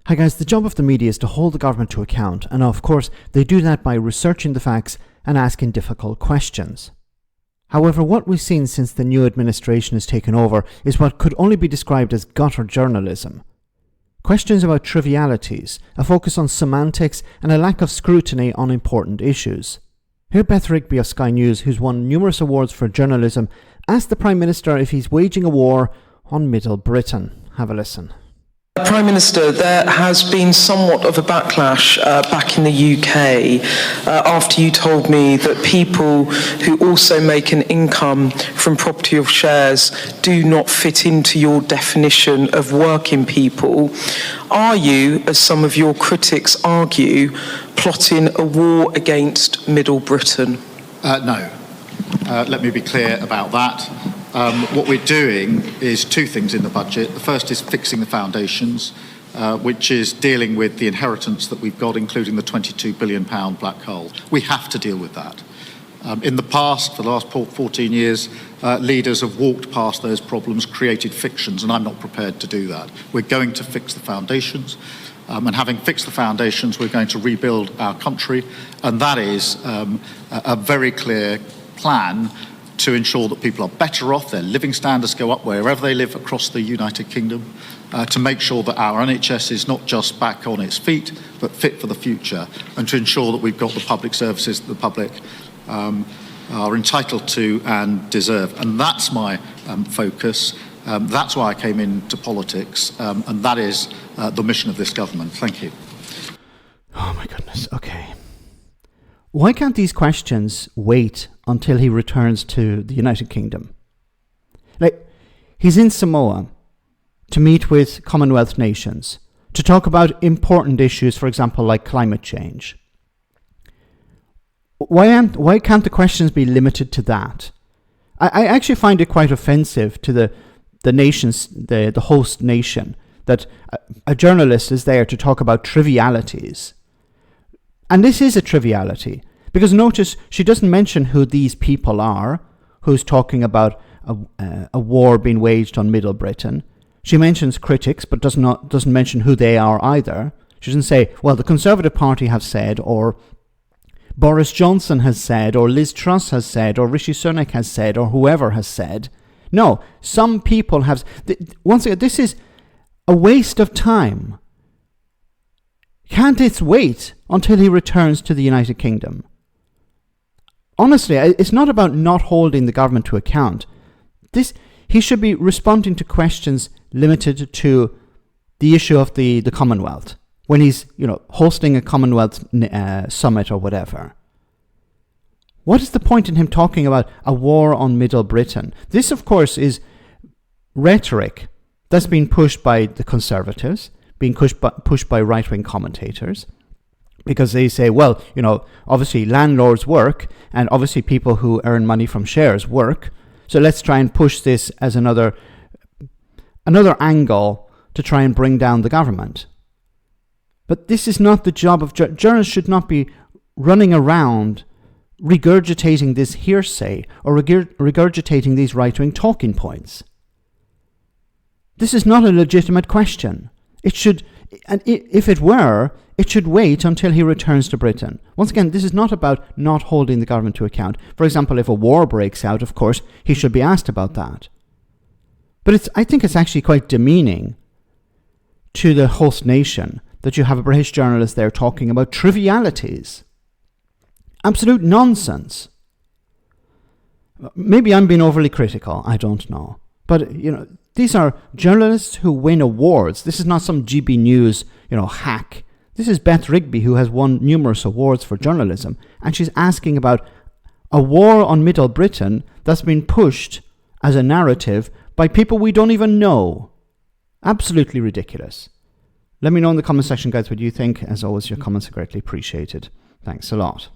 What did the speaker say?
Hi guys, the job of the media is to hold the government to account, and of course they do that by researching the facts and asking difficult questions. However, what we've seen since the new administration has taken over is what could only be described as gutter journalism. Questions about trivialities, a focus on semantics, and a lack of scrutiny on important issues. Here Beth Rigby of Sky News, who's won numerous awards for journalism, asked the Prime Minister if he's waging a war on Middle Britain. Have a listen. Prime Minister, there has been somewhat of a backlash back in the UK after you told me that people who also make an income from property or shares do not fit into your definition of working people. Are you, as some of your critics argue, plotting a war against Middle Britain? No. Let me be clear about that. What we're doing is two things in the budget. The first is fixing the foundations, which is dealing with the inheritance that we've got, including the £22 billion black hole. We have to deal with that. In the past, for the last 14 years, leaders have walked past those problems, created fictions, and I'm not prepared to do that. We're going to fix the foundations. And having fixed the foundations, we're going to rebuild our country. And that is a very clear plan to ensure that people are better off, their living standards go up wherever they live across the United Kingdom, to make sure that our NHS is not just back on its feet, but fit for the future, and to ensure that we've got the public services that the public are entitled to and deserve. And that's my focus. That's why I came into politics, and that is the mission of this government. Thank you. Oh my goodness, okay. Why can't these questions wait until he returns to the United Kingdom? Like, he's in Simoa to meet with Commonwealth nations, to talk about important issues, for example, like climate change. Why can't the questions be limited to that? I actually find it quite offensive to the nations, the host nation, that a journalist is there to talk about trivialities. And this is a triviality, because notice she doesn't mention who these people are, who's talking about a war being waged on Middle Britain. She mentions critics, but doesn't mention who they are either. She doesn't say, well, the Conservative Party have said, or Boris Johnson has said, or Liz Truss has said, or Rishi Sunak has said, or whoever has said. No, some people have. Once again, this is a waste of time. Can't it wait until he returns to the United Kingdom? Honestly, it's not about not holding the government to account. He should be responding to questions limited to the issue of the Commonwealth, when he's hosting a Commonwealth summit or whatever. What is the point in him talking about a war on Middle Britain? This, of course, is rhetoric that's been pushed by the Conservatives, being pushed by right-wing commentators, because they say, well, obviously landlords work, and obviously people who earn money from shares work, so let's try and push this as another angle to try and bring down the government. But this is not the job of journalists. Should not be running around regurgitating this hearsay or regurgitating these right-wing talking points. This is not a legitimate question. It should, and if it were, it should wait until he returns to Britain. Once again, this is not about not holding the government to account. For example, if a war breaks out, of course, he should be asked about that. But I think it's actually quite demeaning to the host nation that you have a British journalist there talking about trivialities. Absolute nonsense. Maybe I'm being overly critical, I don't know. But, these are journalists who win awards. This is not some GB News, hack. This is Beth Rigby, who has won numerous awards for journalism, and she's asking about a war on Middle Britain that's been pushed as a narrative by people we don't even know. Absolutely ridiculous. Let me know in the comment section, guys, what you think. As always, your comments are greatly appreciated. Thanks a lot.